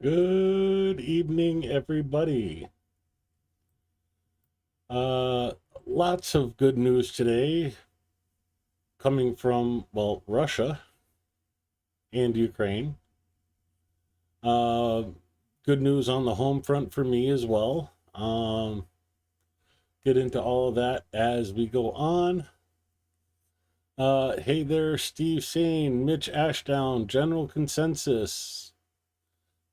Good evening, everybody. Lots of good news today coming from, well, Russia and Ukraine. Good news on the home front for me as well. Get into all of that as we go on. Hey there, Steve Sane, Mitch Ashdown, General Consensus,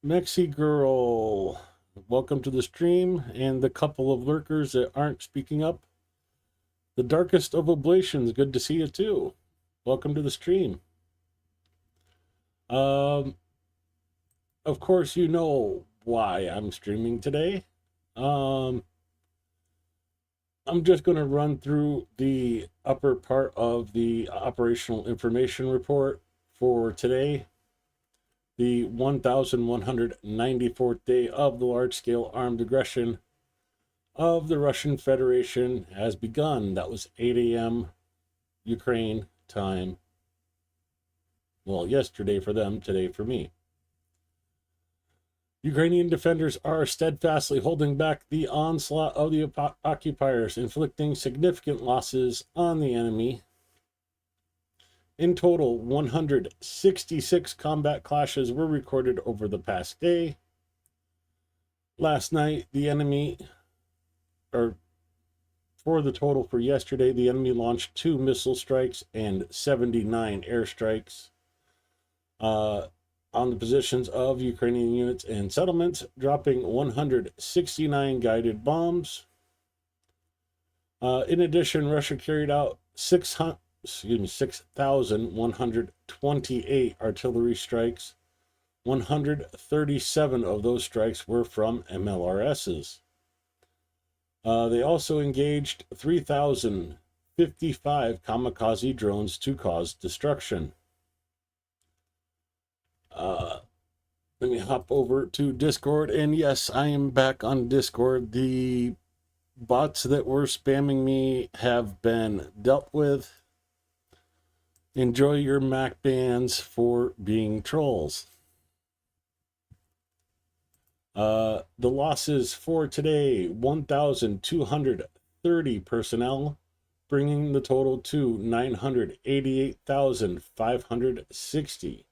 Mexi Girl. Welcome to the stream, and the couple of lurkers that aren't speaking up. The Darkest of Oblations, good to see you too. Welcome to the stream. Of course, you know why I'm streaming today. I'm just going to run through the upper part of the operational information report for today. The 1,194th day of the large-scale armed aggression of the Russian Federation has begun. That was 8 a.m. Ukraine time. Well, yesterday for them, today for me. Ukrainian defenders are steadfastly holding back the onslaught of the occupiers, inflicting significant losses on the enemy. In total, 166 combat clashes were recorded over the past day. Last night, the enemy, or for the total for yesterday, the enemy launched 2 missile strikes and 79 airstrikes on the positions of Ukrainian units and settlements, dropping 169 guided bombs. In addition, Russia carried out 6,128 artillery strikes. 137 of those strikes were from MLRSs. They also engaged 3,055 kamikaze drones to cause destruction. Let me hop over to Discord, and yes, I am back on Discord. The bots that were spamming me have been dealt with. Enjoy your Mac bans for being trolls. The losses for today, 1,230 personnel, bringing the total to 988,560.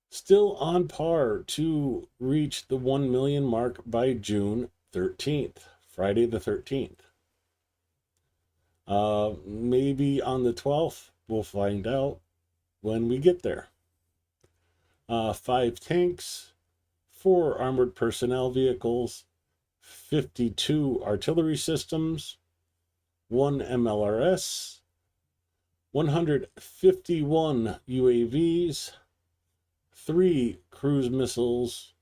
Still on par to reach the 1 million mark by June 13th, Friday the 13th. Maybe on the 12th, we'll find out when we get there. 5 tanks, 4 armored personnel vehicles, 52 artillery systems, 1 MLRS, 151 UAVs, 3 cruise missiles,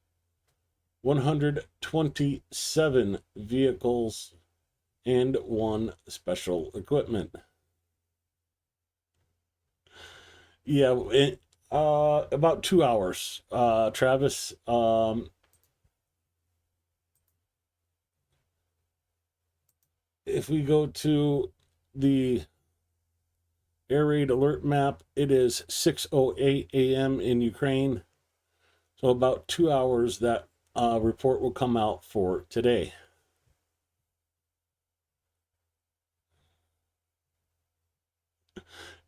127 vehicles, and 1 special equipment. Yeah, about 2 hours. Travis, if we go to the air raid alert map, it is 6:08 a.m. in Ukraine. So about 2 hours that report will come out for today.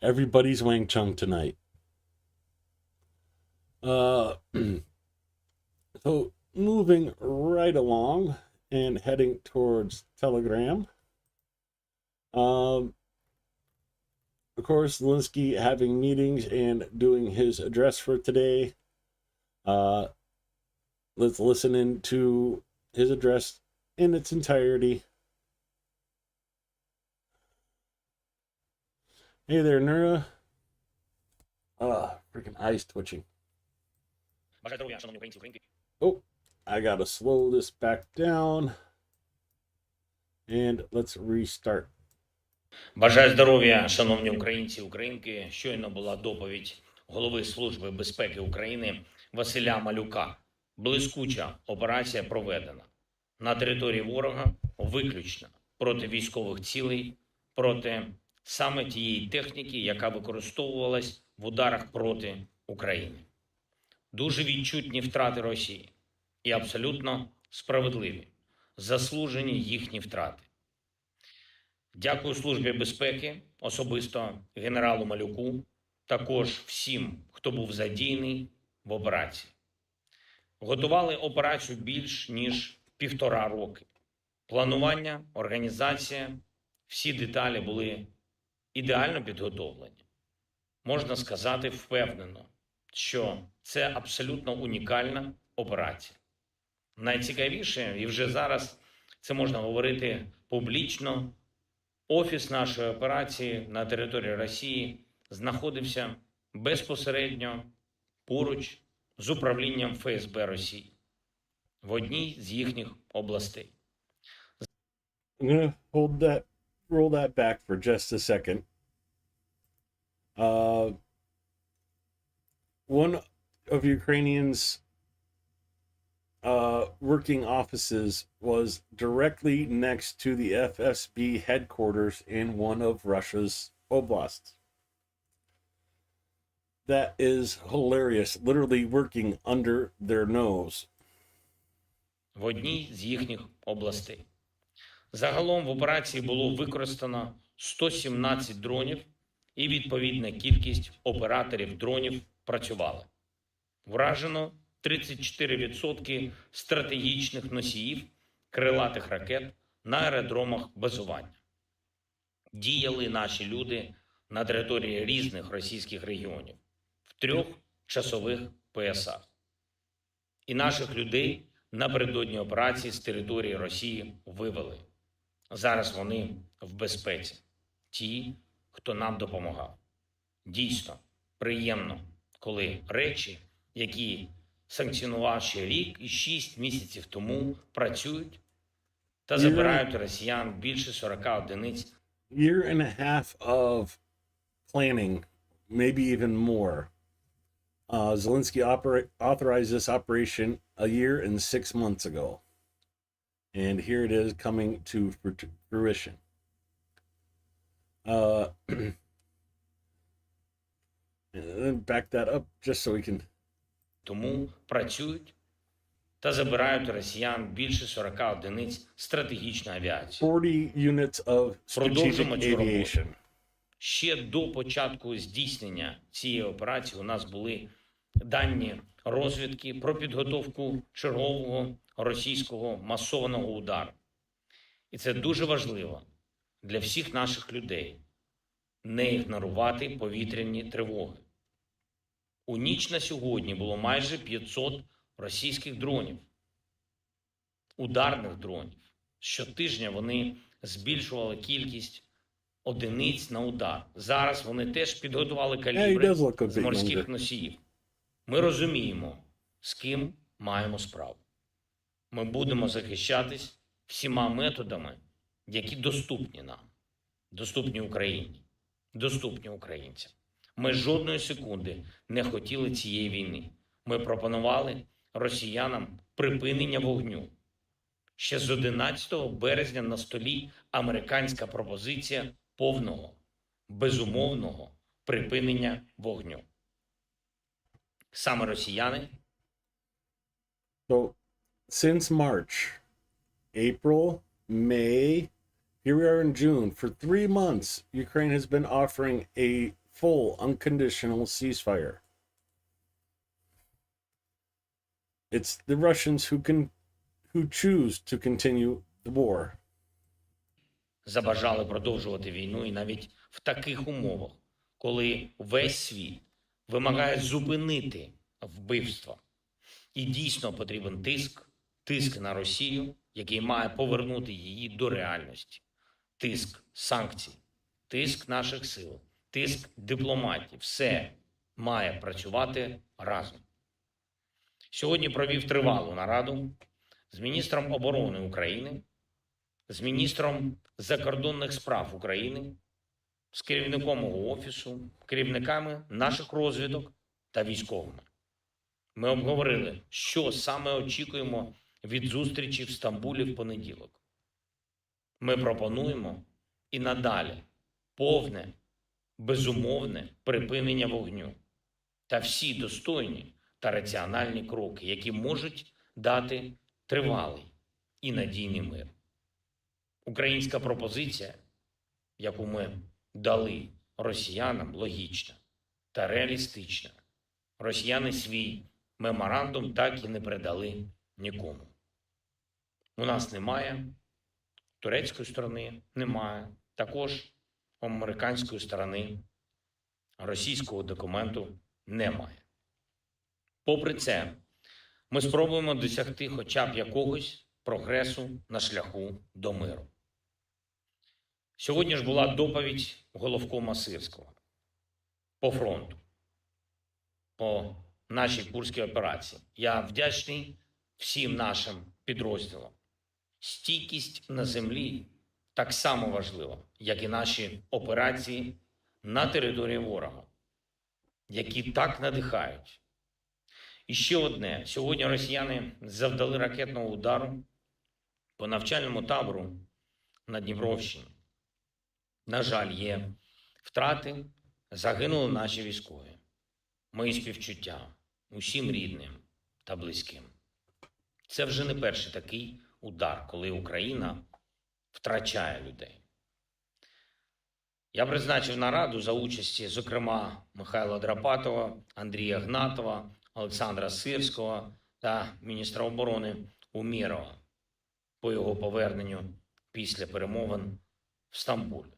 Everybody's Wang Chung tonight. So moving right along and heading towards Telegram. Of course, Zelensky having meetings and doing his address for today. Let's listen into his address in its entirety. Hey there, Nura. Freaking eyes twitching. Oh, I gotta slow this back down. And let's restart. Бажаю здоров'я, шановні українці, українки. Щойно була доповідь голови Служби безпеки України Василя Малюка. Блискуча операція проведена на території ворога, виключно проти військових цілей, проти саме тієї техніки, яка використовувалась в ударах проти України. Дуже відчутні втрати Росії. і абсолютно справедливі, заслужені їхні втрати. Дякую Службі безпеки, особисто генералу Малюку, також всім, хто був задіяний в операції. Готували операцію більш ніж 1,5 роки. Планування, організація, всі деталі були ідеально підготовлені. Можна сказати впевнено, що це абсолютно унікальна операція. Найцікавіше, і вже зараз це можна говорити публічно, офіс нашої операції на території Росії знаходився безпосередньо поруч з управлінням ФСБ Росії в одній з їхніх областей. I'm going to roll that back for just a second. One of Ukrainians' working offices was directly next to the FSB headquarters in one of Russia's oblasts. That is hilarious, literally working under their nose. В одній з їхніх областей. Загалом в операції було використано 117 дронів і відповідна кількість операторів дронів працювала. Вражено 34% стратегічних носіїв крилатих ракет на аеродромах базування. Діяли наші люди на території різних російських регіонів в 3 часових поясах. І наших людей напередодні операції з території Росії вивели. Зараз вони в безпеці. Ті, хто нам допомагав. Дійсно, приємно, коли речі, які санкціонував ще рік і 6 місяців тому, працюють та забирають росіян більше 40 одиниць. Year and a half of planning, maybe even more. Zelensky authorized this operation a year and 6 months ago. And here it is coming to fruition. And then back that up just so we can... Тому працюють та забирають росіян більше 40 одиниць стратегічної авіації. 40 units of Продовжимо strategic цю роботу. aviation. Ще до початку здійснення цієї операції у нас були дані розвідки про підготовку чергового російського масованого удару. І це дуже важливо для всіх наших людей – не ігнорувати повітряні тривоги. У ніч на сьогодні було майже 500 російських дронів, ударних дронів. Щотижня вони збільшували кількість одиниць на удар. Зараз вони теж підготували калібри з морських носіїв. Ми розуміємо, з ким маємо справу. Ми будемо захищатись всіма методами, які доступні нам, доступні Україні, доступні українцям. Ми жодної секунди не хотіли цієї війни. Ми пропонували росіянам припинення вогню. Ще з 11 березня на столі американська пропозиція повного, безумовного припинення вогню. Саме росіяни. So, since March, April, May, here we are in June, for 3 months, Ukraine has been offering a full, unconditional ceasefire. It's the Russians who choose to continue the war. Забажали продовжувати війну і навіть в таких умовах, коли весь світ вимагає зупинити вбивство. І дійсно потрібен тиск на Росію, який має повернути її до реальності. Тиск санкцій, тиск наших сил, тиск дипломатів. Все має працювати разом. Сьогодні провів тривалу нараду з міністром оборони України, з міністром закордонних справ України, з керівником мого офісу, керівниками наших розвідок та військовими. Ми обговорили, що саме очікуємо від зустрічі в Стамбулі в понеділок. Ми пропонуємо і надалі повне, безумовне припинення вогню та всі достойні та раціональні кроки, які можуть дати тривалий і надійний мир. Українська пропозиція, яку ми дали росіянам, логічна та реалістична. Росіяни свій меморандум так і не передали нікому. У нас немає, турецької сторони немає, також у американської сторони російського документу немає. Попри це, ми спробуємо досягти хоча б якогось прогресу на шляху до миру. Сьогодні ж була доповідь головкома Сирського по фронту, по нашій курській операції. Я вдячний всім нашим підрозділам. Стійкість на землі так само важлива, як і наші операції на території ворога, які так надихають. І ще одне. Сьогодні росіяни завдали ракетного удару по навчальному табору на Дніпровщині. На жаль, є втрати, загинули наші військові. Мої співчуття усім рідним та близьким. Це вже не перший такий удар, коли Україна втрачає людей. Я призначив нараду за участі, зокрема, Михайла Драпатова, Андрія Гнатова, Олександра Сирського та міністра оборони Умєрова по його поверненню після перемовин в Стамбулі,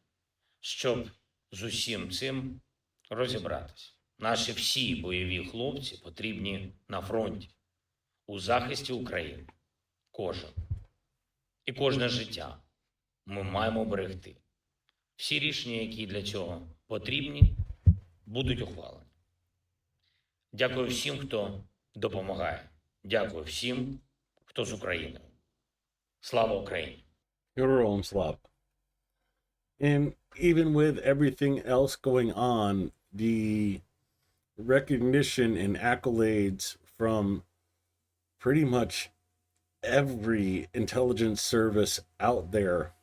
щоб з усім цим розібратися. Наші всі бойові хлопці потрібні на фронті, у захисті України. Кожен. І кожне життя ми маємо берегти. Всі рішення, які для цього потрібні, будуть ухвалені. Дякую всім, хто допомагає. Дякую всім, хто з Україною. Слава Україні! Героям слава. And even with everything else going on, the recognition and accolades from pretty much every intelligence service out there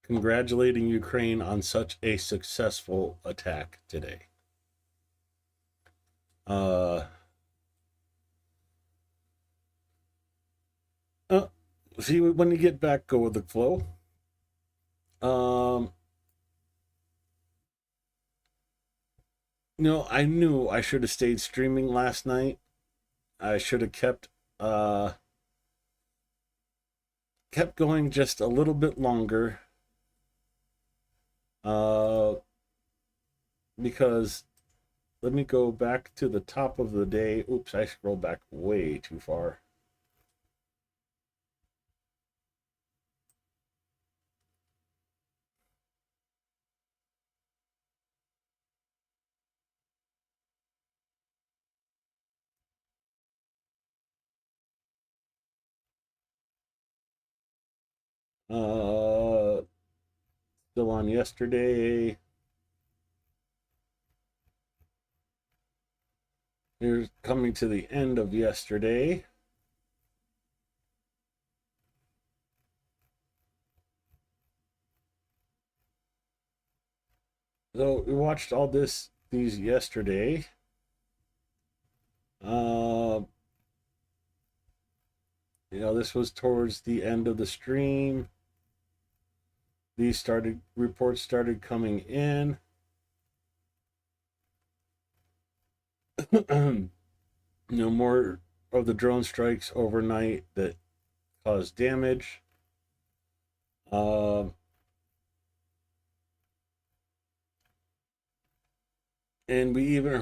congratulating Ukraine on such a successful attack today. See, when you get back, go with the flow. I knew I should have stayed streaming last night. I should have kept going just a little bit longer. Because let me go back to the top of the day. Oops, I scrolled back way too far. Still on yesterday. Here's coming to the end of yesterday. So we watched all these yesterday. This was towards the end of the stream. These reports started coming in. More of the drone strikes overnight that caused damage. And we even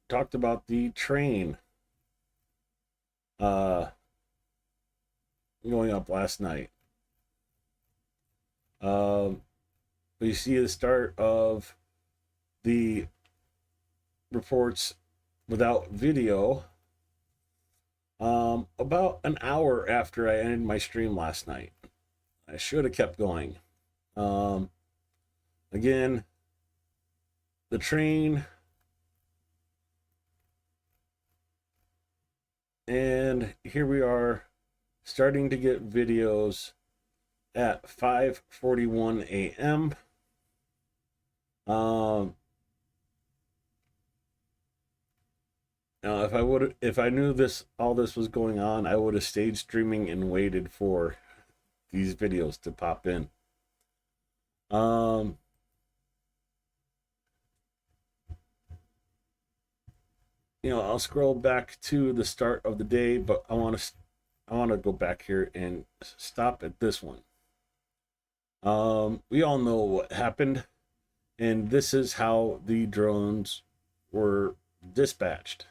talked about the train going up last night. We see the start of the reports without video about an hour after I ended my stream last night. I should have kept going. Again, the train, and here we are starting to get videos at 5:41 a.m. if I knew all this was going on, I would have stayed streaming and waited for these videos to pop in. I'll scroll back to the start of the day, but I want to go back here and stop at this one. We all know what happened, and this is how the drones were dispatched.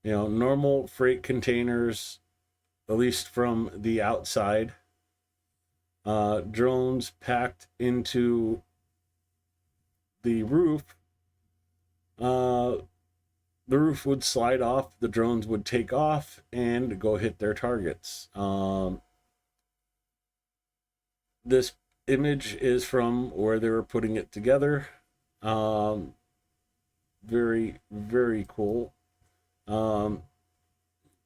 Normal freight containers, at least from the outside, drones packed into the roof. The roof would slide off, the drones would take off and go hit their targets. This image is from where they were putting it together. Very, very cool.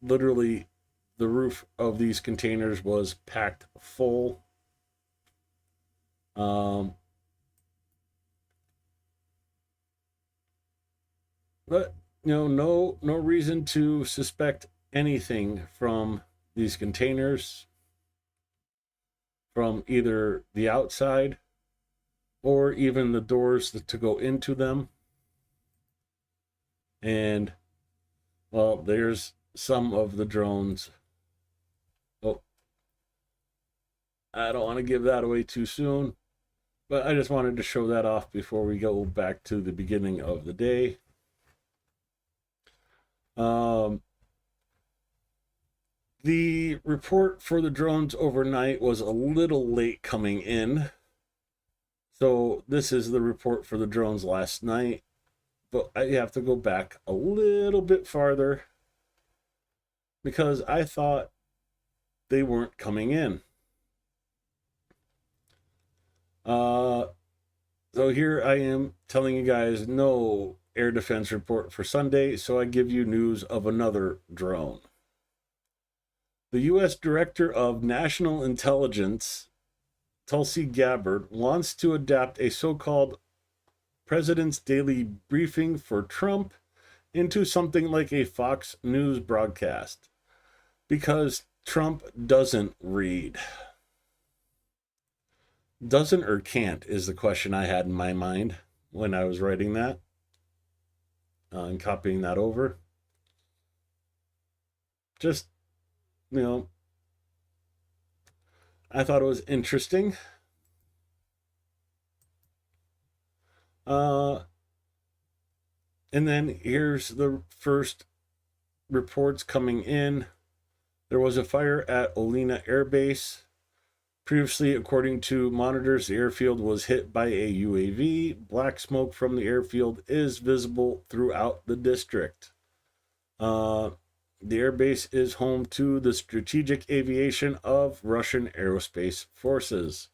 Literally, the roof of these containers was packed full. But no reason to suspect anything from these containers, from either the outside or even the doors to go into them. And well, there's some of the drones. Oh, I don't want to give that away too soon, but I just wanted to show that off before we go back to the beginning of the day. The report for the drones overnight was a little late coming in. So this is the report for the drones last night. But I have to go back a little bit farther because I thought they weren't coming in. So here I am telling you guys no air defense report for Sunday, so I give you news of another drone. The U.S. Director of National Intelligence, Tulsi Gabbard, wants to adapt a so-called President's Daily Briefing for Trump into something like a Fox News broadcast because Trump doesn't read. Doesn't or can't is the question I had in my mind when I was writing that and copying that over. Just, I thought it was interesting. And then here's the first reports coming in. There was a fire at Olena Air Base. Previously, according to monitors, the airfield was hit by a UAV. Black smoke from the airfield is visible throughout the district. The airbase is home to the strategic aviation of Russian aerospace forces.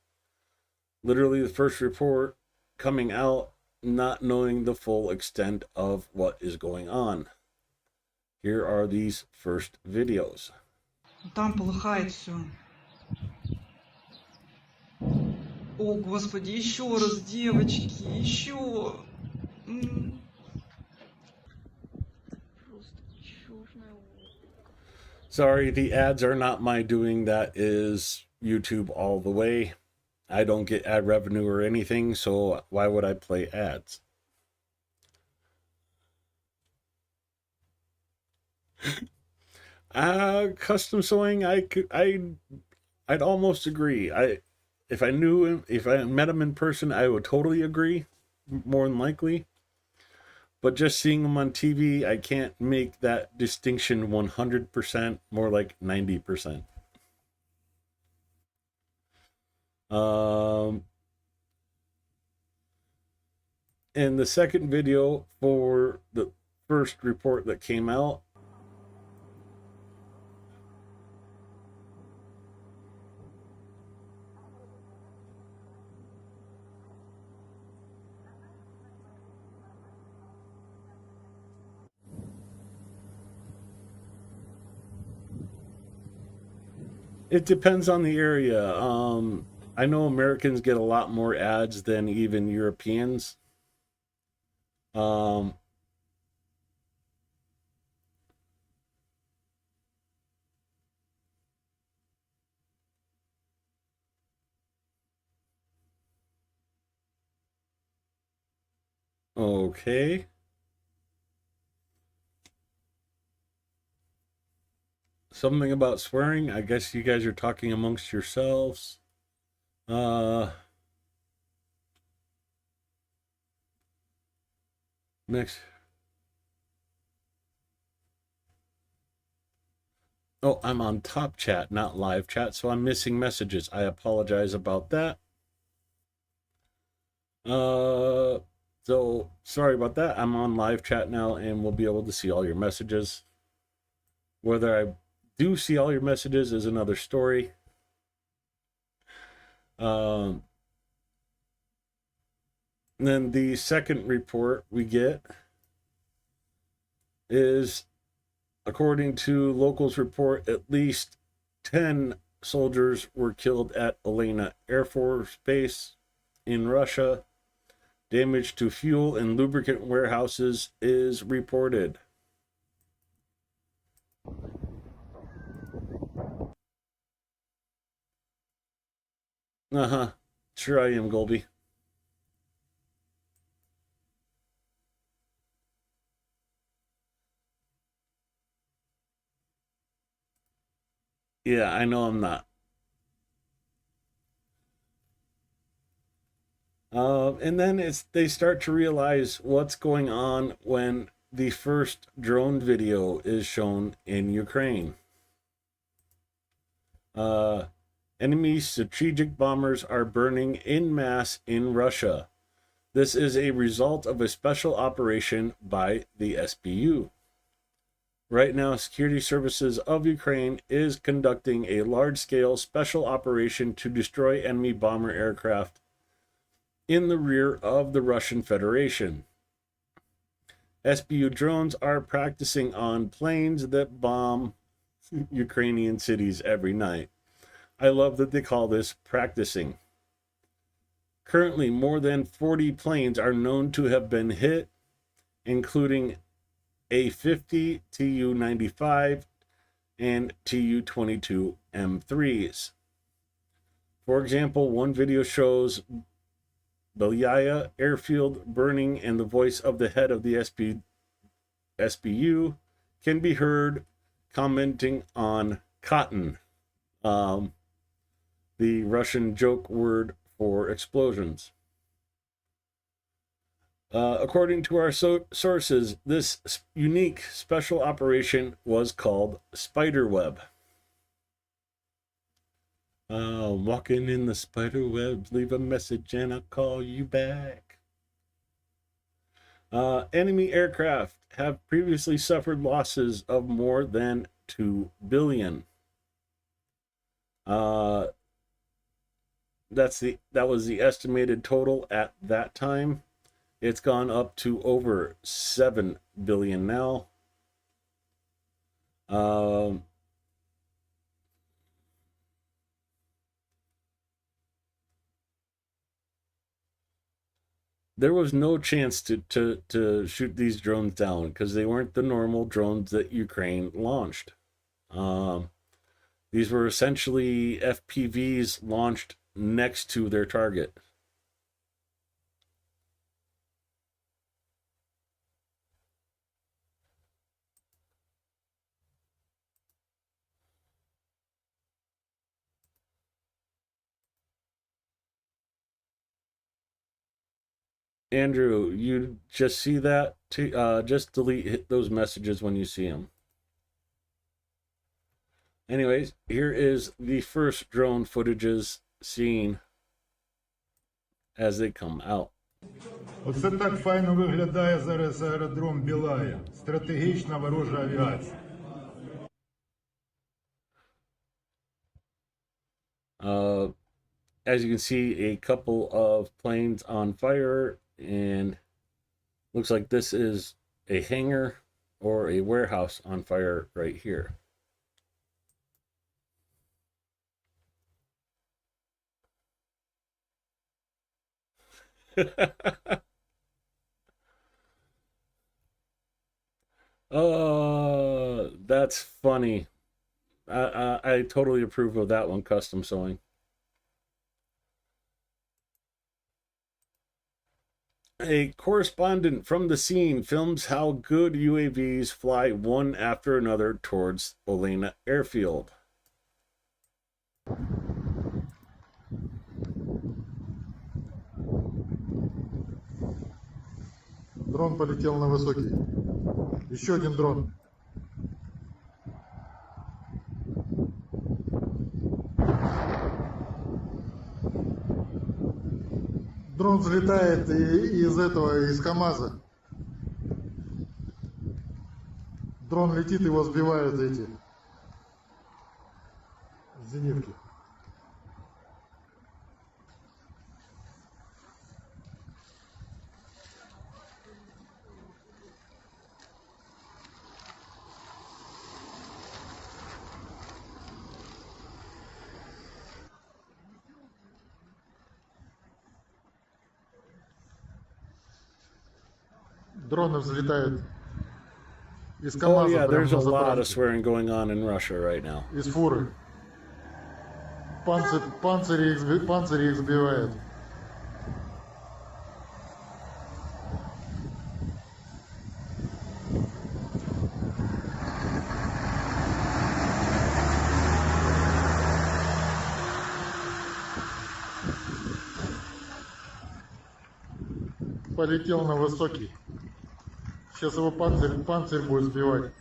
Literally the first report coming out, not knowing the full extent of what is going on. Here are these first videos. Там полыхает все. О, Господи, еще раз, девочки, еще. Sorry, the ads are not my doing. That is YouTube all the way. I don't get ad revenue or anything, so why would I play ads? Custom sewing, I'd almost agree. If I met him in person, I would totally agree, more than likely. But just seeing him on TV, I can't make that distinction 100%, more like 90%. And the second video for the first report that came out, it depends on the area. I know Americans get a lot more ads than even Europeans. Okay. Something about swearing. I guess you guys are talking amongst yourselves. Next. Oh, I'm on top chat, not live chat, so I'm missing messages. I apologize about that. So sorry about that. I'm on live chat now and we'll be able to see all your messages. Whether I do see all your messages is another story. Then the second report we get is, according to locals report, at least 10 soldiers were killed at Elena Air Force Base in Russia. Damage to fuel and lubricant warehouses is reported. Uh-huh. Sure I am, Golby. Yeah, I know I'm not. And then they start to realize what's going on when the first drone video is shown in Ukraine. Enemy strategic bombers are burning en masse in Russia. This is a result of a special operation by the SBU. Right now, Security Services of Ukraine is conducting a large-scale special operation to destroy enemy bomber aircraft in the rear of the Russian Federation. SBU drones are practicing on planes that bomb Ukrainian cities every night. I love that they call this practicing. Currently, more than 40 planes are known to have been hit, including A-50, Tu-95, and Tu-22 M3s. For example, one video shows Belyaya airfield burning, and the voice of the head of the SBU can be heard commenting on cotton, the Russian joke word for explosions. According to our sources, this unique special operation was called Spiderweb. Walking in the spider webs, leave a message and I'll call you back. Enemy aircraft have previously suffered losses of more than 2 billion. That was the estimated total at that time. It's gone up to over 7 billion now. There was no chance to shoot these drones down because they weren't the normal drones that Ukraine launched. These were essentially FPVs launched next to their target. Andrew, you just see that? Just delete those messages when you see them. Anyways, here is the first drone footages seen as they come out. Оце так файно виглядає зараз аеродром Білая. Стратегічна ворожа авіація. As you can see, a couple of planes on fire, and looks like this is a hangar or a warehouse on fire right here. Oh, that's funny. I totally approve of that one, custom sewing. A correspondent from the scene films how good UAVs fly one after another towards Olena Airfield. Дрон полетел на высокий. Еще один дрон. Дрон взлетает из КамАЗа. Дрон летит, его сбивают эти зенитки. Дроны взлетают из Oh КамАЗа yeah, прямо there's a на lot of заправке. swearing going on in Russia right now. Из фуры. Панцири их сбивают. Полетел на высокий. Сейчас его панцирь будет сбивать.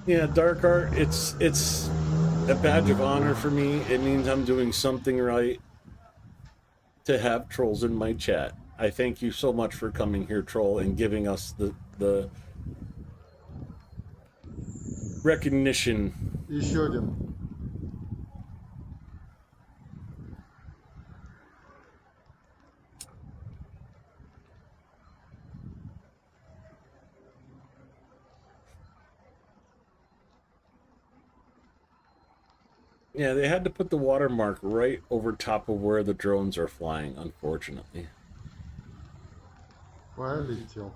Yeah, Dark Art, it's a badge of honor for me. It means I'm doing something right to have trolls in my chat. I thank you so much for coming here, troll, and giving us the recognition. Еще один. Yeah, they had to put the watermark right over top of where the drones are flying, unfortunately. Полетел.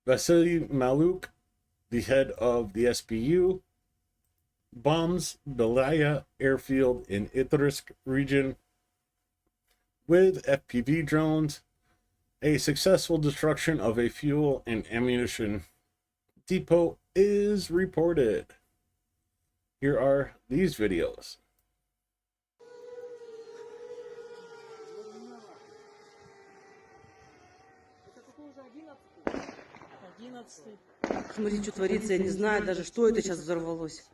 Vasily Maluk, the head of the SBU, bombs Belaya airfield in Idrisk region with FPV drones. A successful destruction of a fuel and ammunition depot is reported. Here are these videos. Смотри, что творится, я не знаю даже, что это сейчас взорвалось.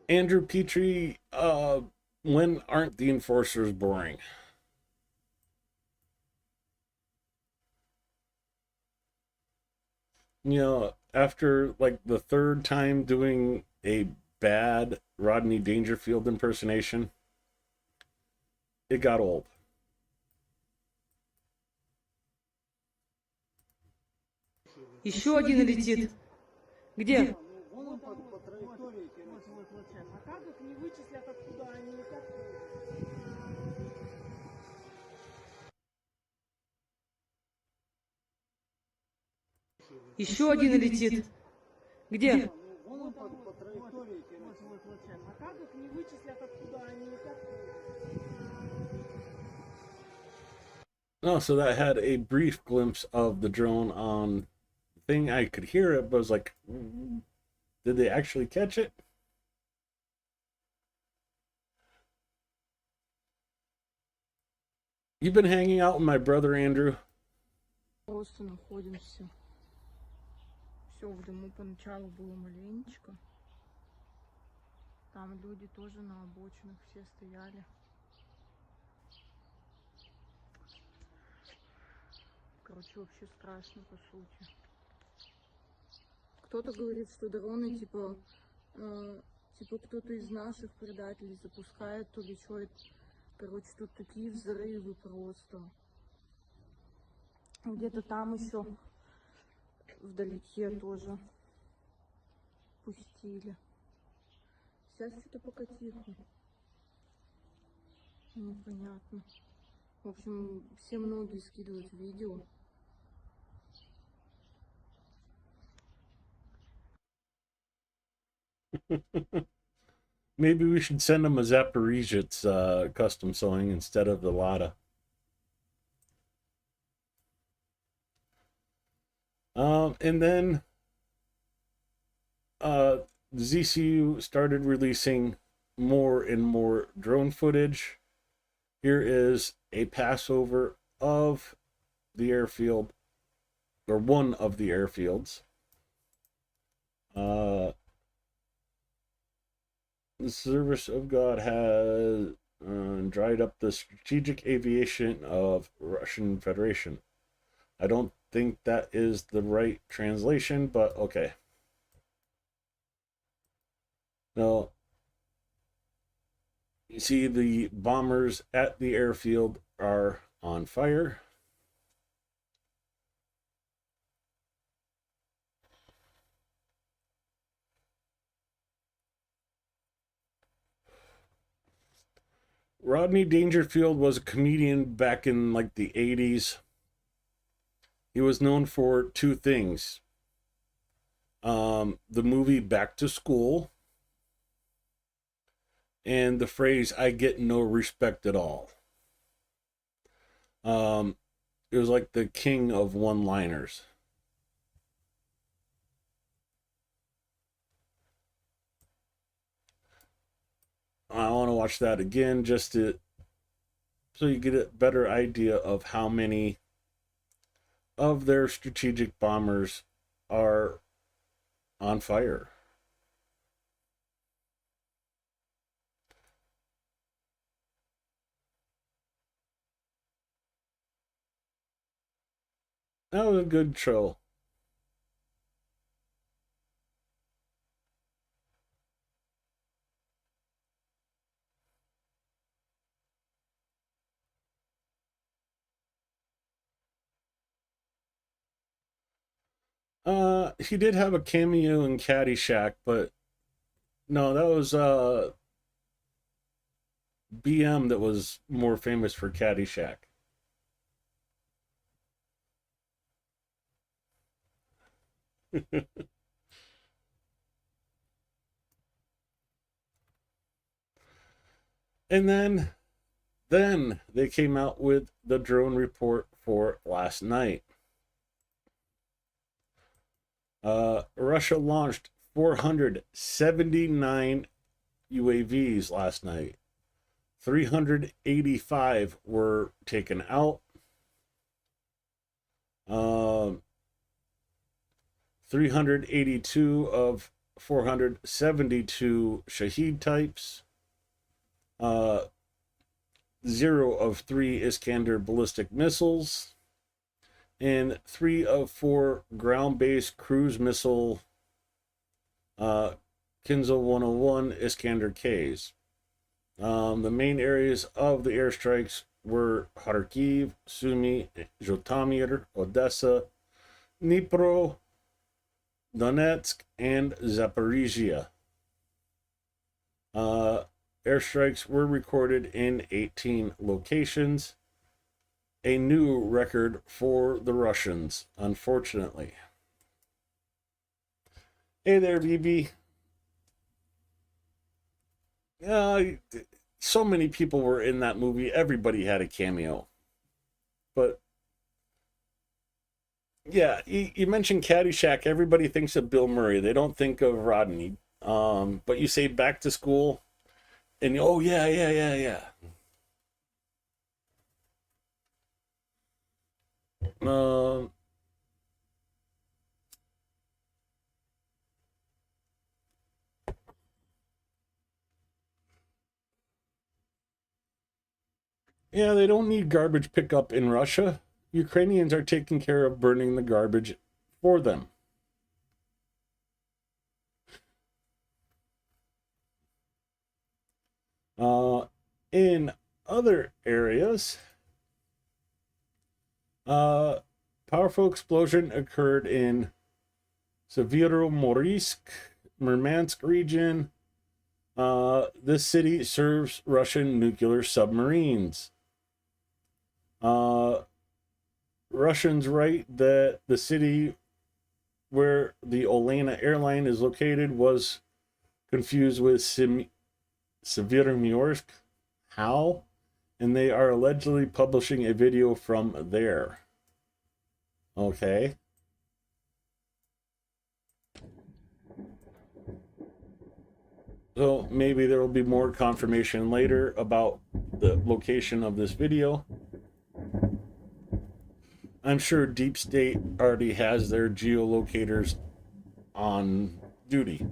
Andrew Petrie, when aren't the enforcers boring? You know, after like the third time doing a bad Rodney Dangerfield impersonation, it got old. Еще один летит. Где? Еще один летит. Где? Oh, so that had a brief glimpse of the drone on the thing. I could hear it, but I was like, did they actually catch it? You've been hanging out with my brother Andrew. Просто находимся. Все в дыму поначалу было маленечко. Там люди тоже на обочинах все стояли. Короче, вообще страшно по сути. Кто-то говорит, что дроны типа кто-то из наших предателей запускает, то ли что это. Короче, тут такие взрывы просто. Где-то там еще вдалеке тоже. пустили. Сейчас что-то пока тихо. Ну, понятно. В общем, все многие скидывают видео. Maybe we should send them a Zaporizhzhia custom sewing instead of the Lada. And then the ZCU started releasing more and more drone footage. Here is a passover of the airfield, or one of the airfields. The service of God has dried up the strategic aviation of Russian Federation. I don't think that is the right translation, but okay. Now, you see the bombers at the airfield are on fire. Rodney Dangerfield was a comedian back in like the 80s. He was known for two things. The movie Back to School and the phrase, I get no respect at all. It was like the king of one-liners. I want to watch that again just to so you get a better idea of how many of their strategic bombers are on fire. That was a good show. He did have a cameo in Caddyshack, but no, that was BM that was more famous for Caddyshack. And then they came out with the drone report for last night. Russia launched 479 UAVs last night. 385 were taken out. 382 of 472 Shahed types. 0 of 3 Iskander ballistic missiles. And 3 of 4 ground-based cruise missile Kinzhal 101 Iskander Ks. The main areas of the airstrikes were Kharkiv, Sumy, Zhytomyr, Odessa, Dnipro, Donetsk, and Zaporizhzhia. Airstrikes were recorded in 18 locations. A new record for the Russians, unfortunately. Hey there, BB. So many people were in that movie. Everybody had a cameo. But yeah, you mentioned Caddyshack. Everybody thinks of Bill Murray. They don't think of Rodney. But you say Back to School, and oh yeah. Yeah, they don't need garbage pickup in Russia. Ukrainians are taking care of burning the garbage for them. In other areas, powerful explosion occurred in Severomorsk, Murmansk region. This city serves Russian nuclear submarines. Russians write that the city where the Olena airline is located was confused with Severomorsk. How? And they are allegedly publishing a video from there. Okay. So maybe there will be more confirmation later about the location of this video. I'm sure Deep State already has their geolocators on duty.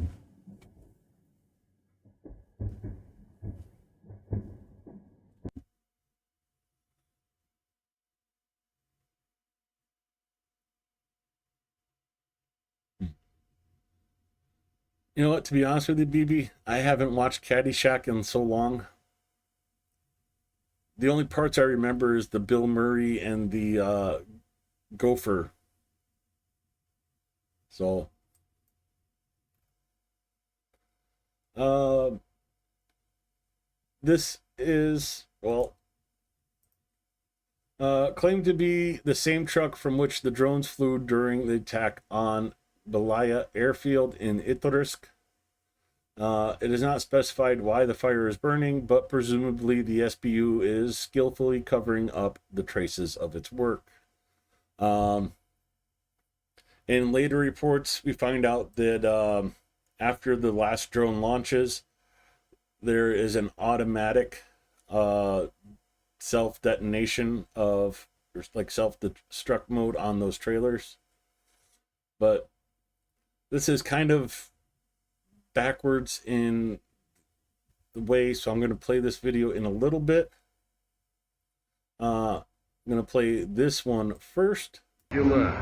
You know what, to be honest with you, BB, I haven't watched Caddyshack in so long. The only parts I remember is the Bill Murray and the gopher. So, this is, well, claimed to be the same truck from which the drones flew during the attack on Belaya airfield in Itorsk. It is not specified why the fire is burning, but presumably the SBU is skillfully covering up the traces of its work. In later reports, we find out that after the last drone launches, there is an automatic self-detonation of, like, self-destruct mode on those trailers. But this is kind of backwards in the way, so I'm going to play this video in a little bit. I'm going to play this one first. Дела.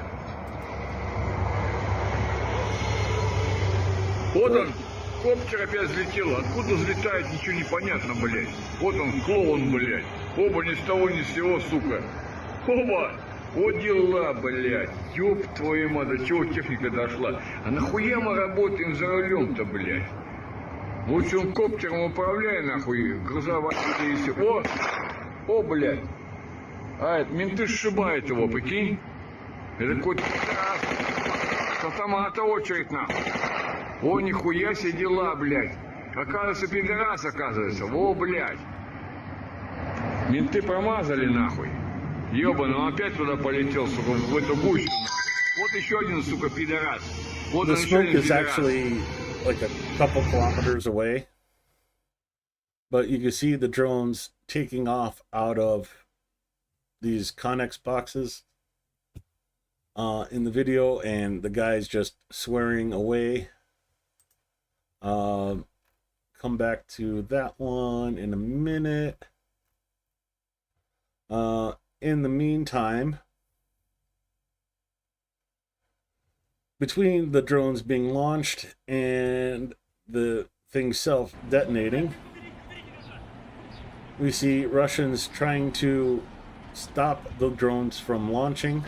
Вот он, коптер опять взлетел. Откуда взлетает, ничего не понятно, блядь. Вот он, клоун, блядь. Оба ни с того ни с сего, сука. Оба! Вот дела, блядь. Ёб твою мать, до чего техника дошла. А нахуя мы работаем за рулем-то, блядь? Лучше он коптером управляй, нахуй, грузовая и все. О, блядь. А, это менты сшибают его, прикинь? Это какой-то раз. С автомата очередь, нахуй. О, нихуя себе дела, блядь. Оказывается, пидорас, оказывается. Во, блядь. Менты промазали, нахуй. Ёбаный, он опять туда полетел, сука, в эту гущу. Вот еще один, сука, пидорас. Вот The он еще smoke один is пидорас. actually like a couple kilometers away, but you can see the drones taking off out of these Connex boxes in the video, and the guy's just swearing away. Come back to that one in a minute. In the meantime, between the drones being launched and the thing self-detonating, we see Russians trying to stop the drones from launching.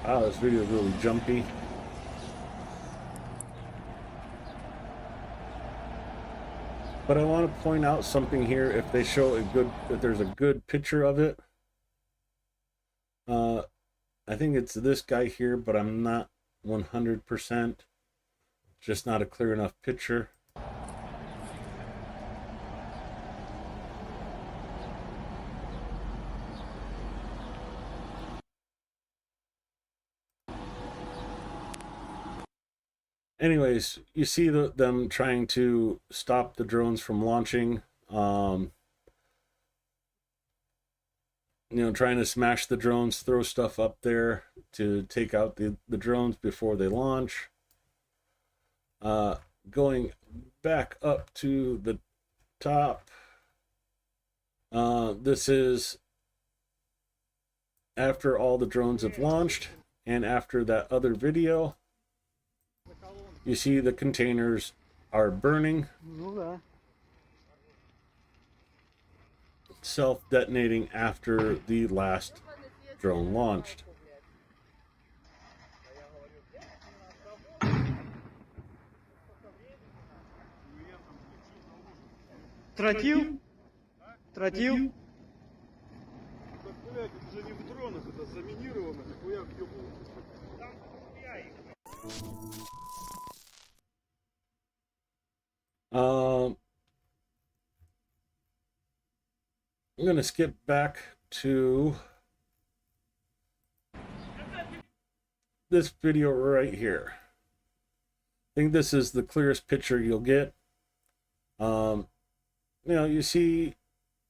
Wow, this video is really jumpy. But I want to point out something here. If they show if there's a good picture of it. I think it's this guy here, but I'm not 100%. Just not a clear enough picture. Anyways, you see them trying to stop the drones from launching. trying to smash the drones, throw stuff up there to take out the drones before they launch. Going back up to the top, this is after all the drones have launched, and after that other video, you see the containers are burning, self-detonating after the last drone launched. Тротил? Тротил? I'm going to skip back to this video right here. I think this is the clearest picture you'll get. You see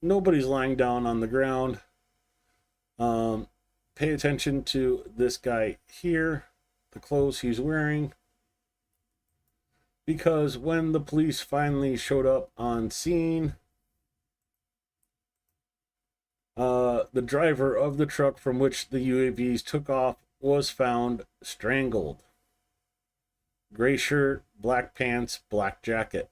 nobody's lying down on the ground. Pay attention to this guy here, the clothes he's wearing. Because when the police finally showed up on scene, the driver of the truck from which the UAVs took off was found strangled. Gray shirt, black pants, black jacket.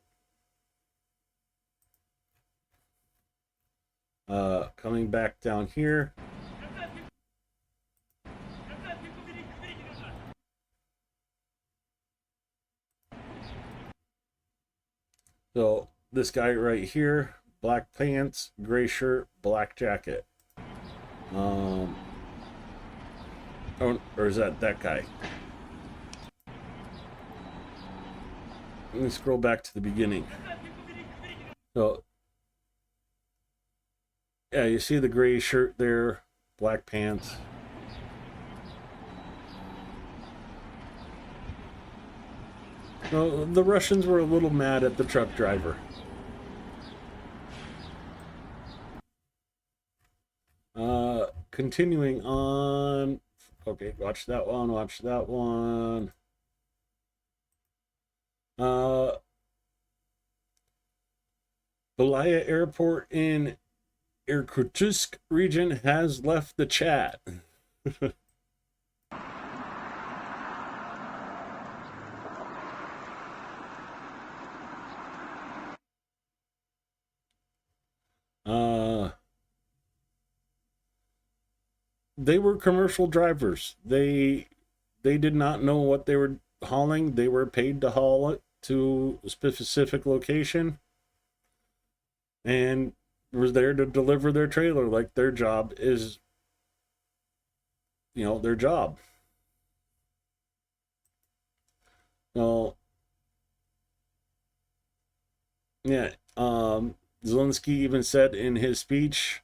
Coming back down here. So this guy right here, black pants, gray shirt, black jacket. Or is that guy? Let me scroll back to the beginning. So, yeah, you see the gray shirt there, black pants. So the Russians were a little mad at the truck driver. Continuing on. Okay, watch that one, watch that one. Belaya Airport in Irkutsk region has left the chat. They were commercial drivers. They did not know what they were hauling. They were paid to haul it to a specific location and was there to deliver their trailer. Like, their job is, their job. Well, yeah, Zelensky even said in his speech,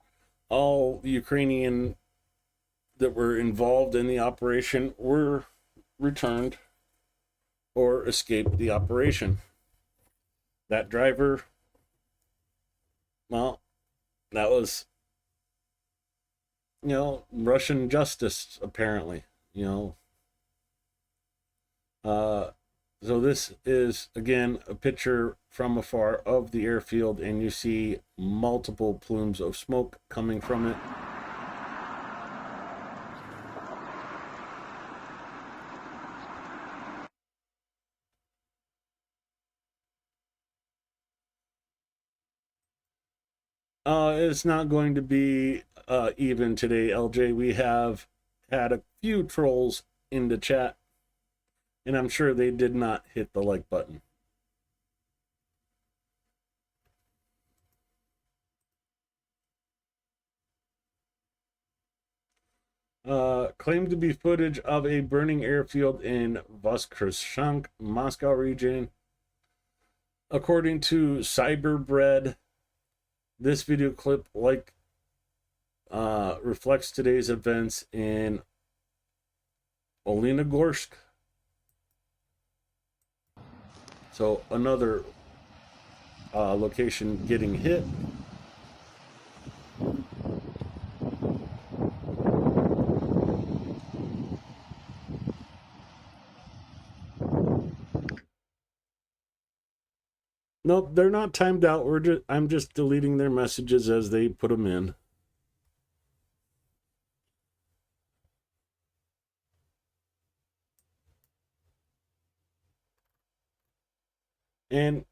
all Ukrainian that were involved in the operation were returned or escaped the operation. That driver, well, that was, Russian justice, apparently, So this is, again, a picture from afar of the airfield, and you see multiple plumes of smoke coming from it. It's not going to be even today, LJ. We have had a few trolls in the chat, and I'm sure they did not hit the like button. Claimed to be footage of a burning airfield in Voskreshensk, Moscow region. According to Cyberbread, this video clip reflects today's events in Olenogorsk. So another location getting hit. Nope, they're not timed out. I'm just deleting their messages as they put them in. And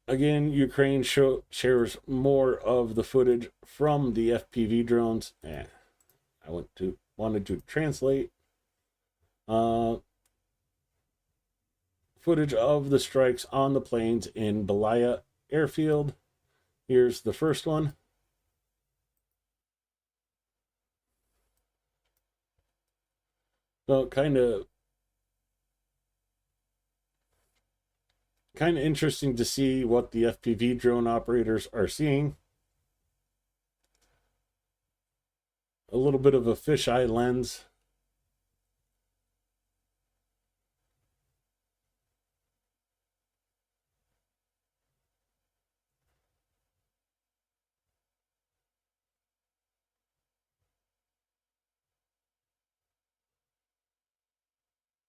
again, Ukraine shares more of the footage from the FPV drones. I wanted to translate footage of the strikes on the planes in Belaya airfield. Here's the first one. So kind of interesting to see what the FPV drone operators are seeing. A little bit of a fisheye lens.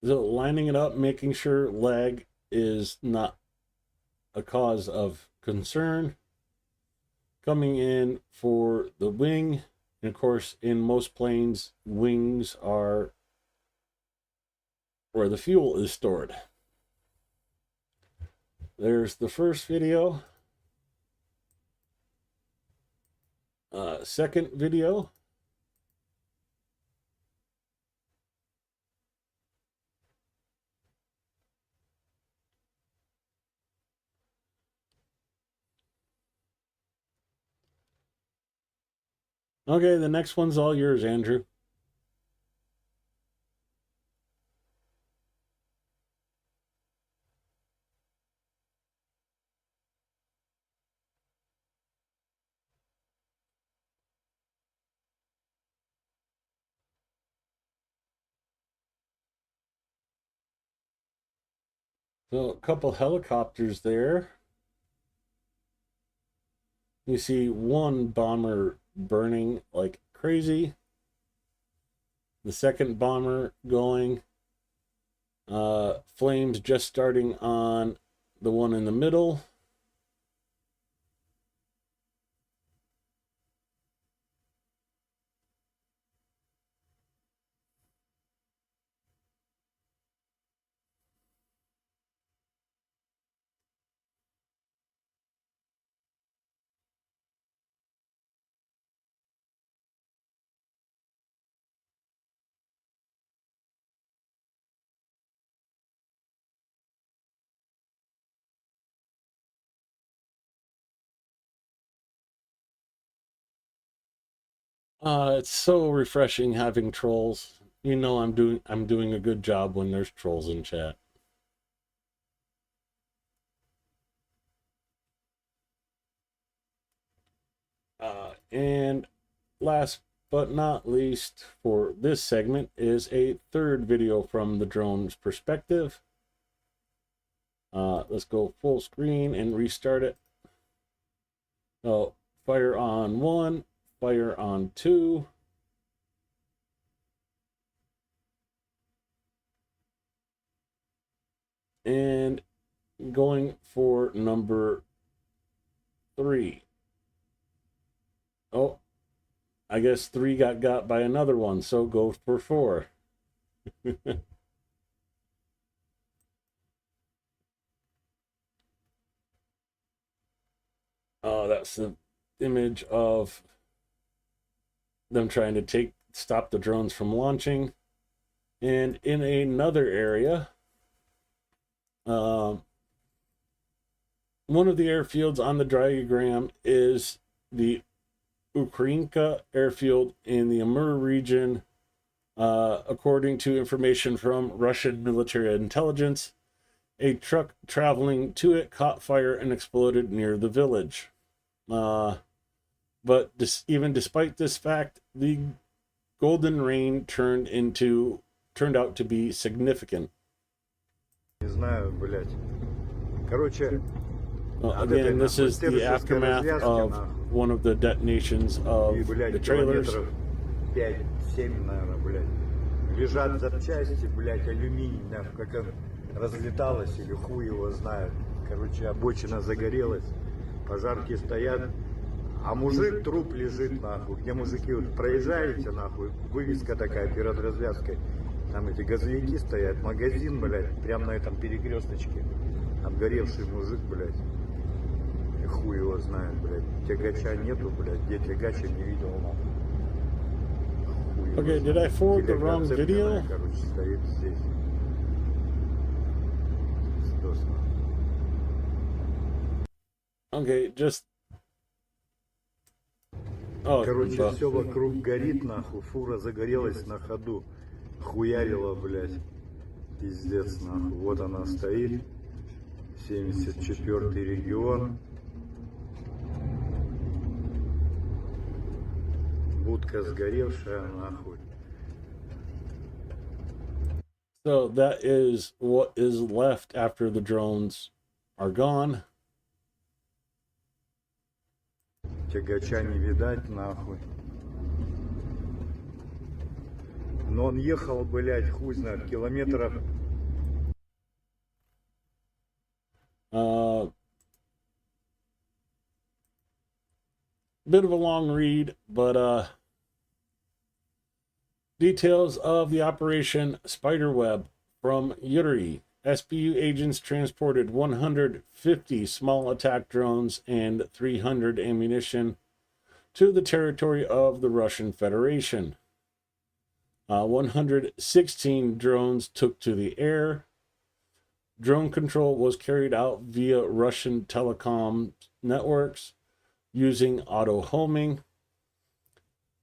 So lining it up, making sure lag is not a cause of concern. Coming in for the wing. And of course, in most planes, wings are where the fuel is stored. There's the first video. Second video. Okay, the next one's all yours, Andrew. So a couple helicopters there. You see one bomber burning like crazy. The second bomber going. Flames just starting on the one in the middle. It's so refreshing having trolls. You know I'm doing a good job when there's trolls in chat. And last but not least for this segment is a third video from the drone's perspective. Let's go full screen and restart it. So fire on 1, fire on 2. And going for number 3. Oh, I guess 3 got by another one, so go for 4. Oh, that's the image of them trying to stop the drones from launching. And in another area, one of the airfields on the diagram is the Ukrainka airfield in the Amur region. According to information from Russian military intelligence, a truck traveling to it caught fire and exploded near the village. But even despite this fact, the golden rain turned out to be significant. Не знаю, блядь. Короче, again, this is the aftermath of one of the detonations of the trailers. 5-7, наверное, блядь. Лежат запчасти, блядь, алюминий, нахуй, как он разлеталось или хуй его знает. Короче, обочина загорелась, пожарки стоят, а мужик, труп лежит нахуй. Где мужики, вот проезжаете нахуй, вывеска такая перед развязкой, там эти газовики стоят, магазин, блядь, прямо на этом перекресточке. Обгоревший мужик, блядь. И хуй его знает, блядь. Тягача нету, блядь. Где тягач, я не видел, нахуй. Хуй его Okay, did I знает. forward the wrong Телега video? цепленная, короче, стоит здесь. Сдос, нахуй. Okay, just... Oh, Короче, все вокруг горит, нахуй. Фура загорелась на ходу. Хуярила, блядь. Пиздец, нахуй. Вот она стоит. 74-й регион. Будка сгоревшая, нахуй. So that is what is left after the drones are gone. Тягача не видать, нахуй. Но он ехал, блядь, хуй знает, километров. Bit of a long read, but details of the Operation Spiderweb from Yuri. SBU agents transported 150 small attack drones and 300 ammunition to the territory of the Russian Federation. 116 drones took to the air. Drone control was carried out via Russian telecom networks using auto homing.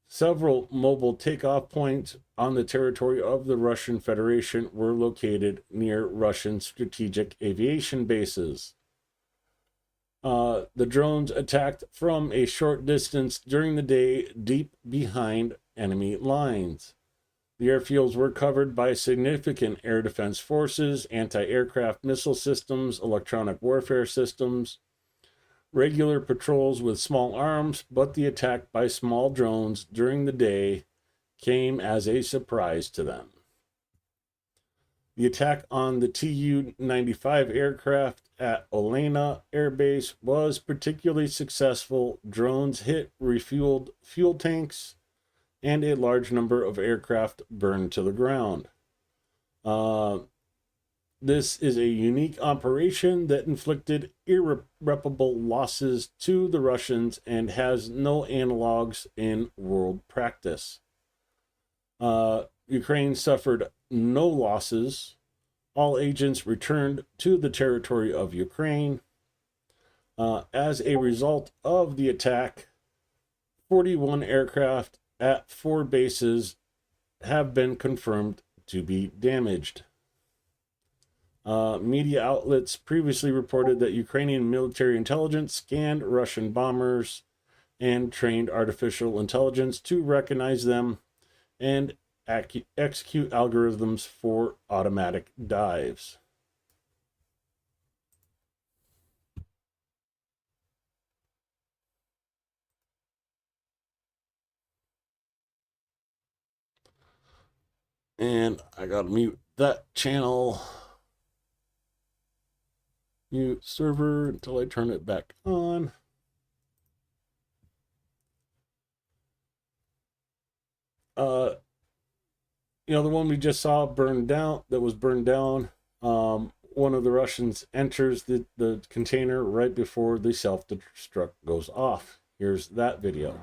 Several mobile takeoff points on the territory of the Russian Federation were located near Russian strategic aviation bases. The drones attacked from a short distance during the day, deep behind enemy lines. The airfields were covered by significant air defense forces, anti-aircraft missile systems, electronic warfare systems, regular patrols with small arms, but the attack by small drones during the day came as a surprise to them. The attack on the Tu-95 aircraft at Olena Air Base was particularly successful. Drones hit refueled fuel tanks, and a large number of aircraft burned to the ground. This is a unique operation that inflicted irreparable losses to the Russians and has no analogs in world practice. Ukraine suffered no losses. All agents returned to the territory of Ukraine. As a result of the attack, 41 aircraft at 4 bases have been confirmed to be damaged. Media outlets previously reported that Ukrainian military intelligence scanned Russian bombers and trained artificial intelligence to recognize them and execute algorithms for automatic dives. And I gotta mute that channel. Mute server until I turn it back on. The one we just saw burned down, that was burned down. One of the Russians enters the container right before the self-destruct goes off. Here's that video.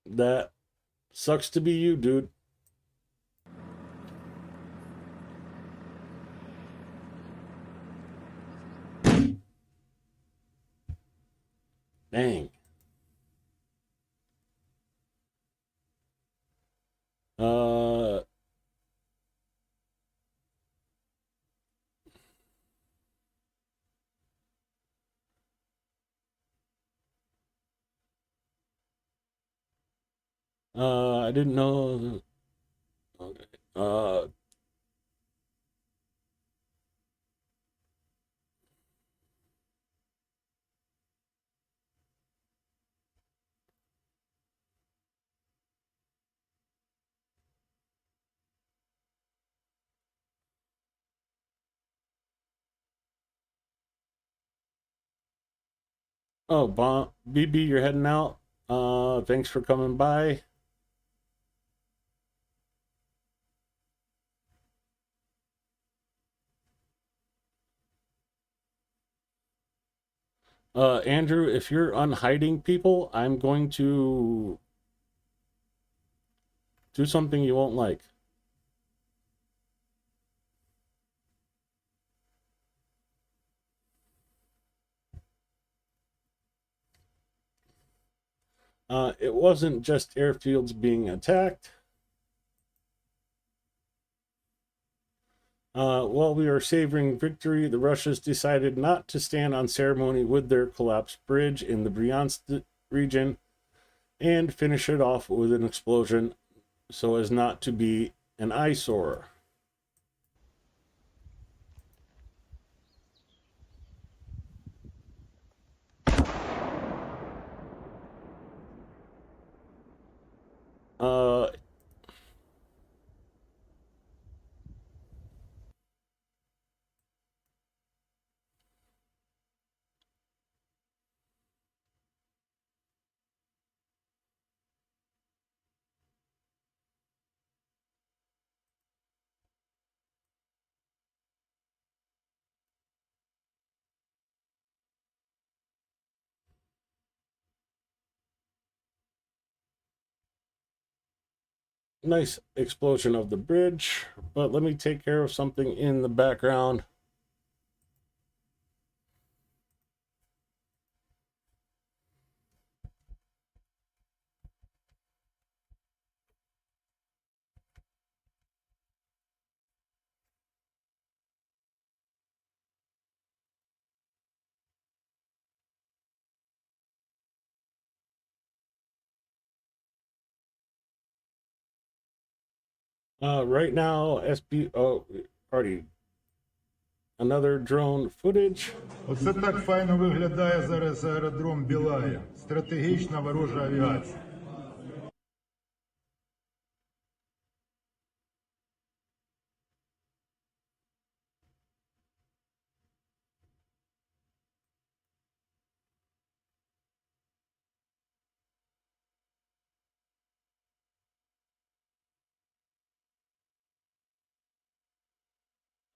That sucks to be you, dude. Dang. I didn't know. Okay. Oh, BB, you're heading out. Thanks for coming by. Andrew, if you're unhiding people, I'm going to do something you won't like. It wasn't just airfields being attacked. While we were savoring victory, the Russians decided not to stand on ceremony with their collapsed bridge in the Bryansk region and finish it off with an explosion so as not to be an eyesore. Uh, nice explosion of the bridge, but let me take care of something in the background. Right now, already another drone footage. Оце так файно виглядає зараз аеродром Білая. Стратегічна ворожа авіація.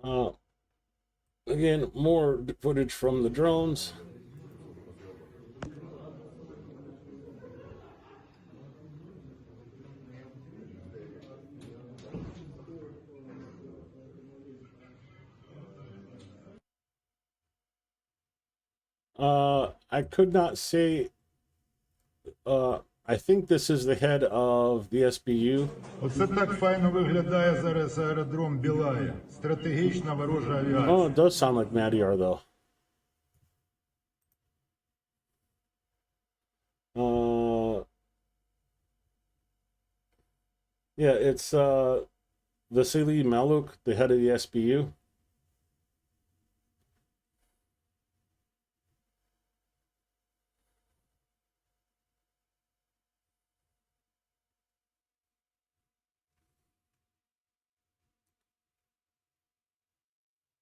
Uh, Again, more footage from the drones. I could not say. I think this is the head of the SBU. Оце так файно виглядає зараз аеродром Білая. Стратегічна ворожа авіація. Oh, it does sound like Madiar, though. Yeah, it's Vasily Maluk, the head of the SBU.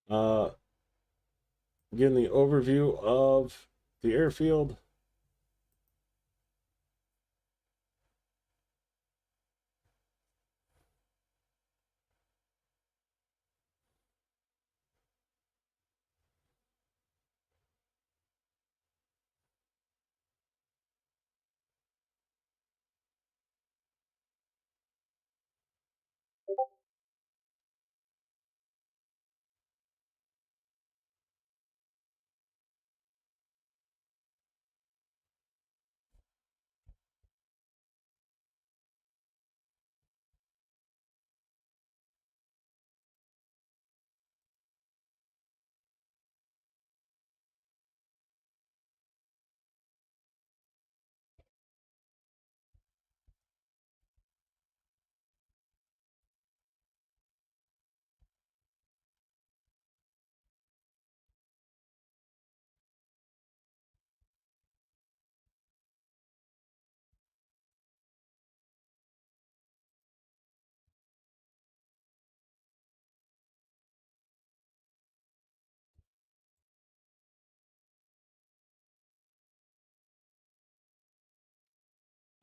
Uh, Again, the overview of the airfield.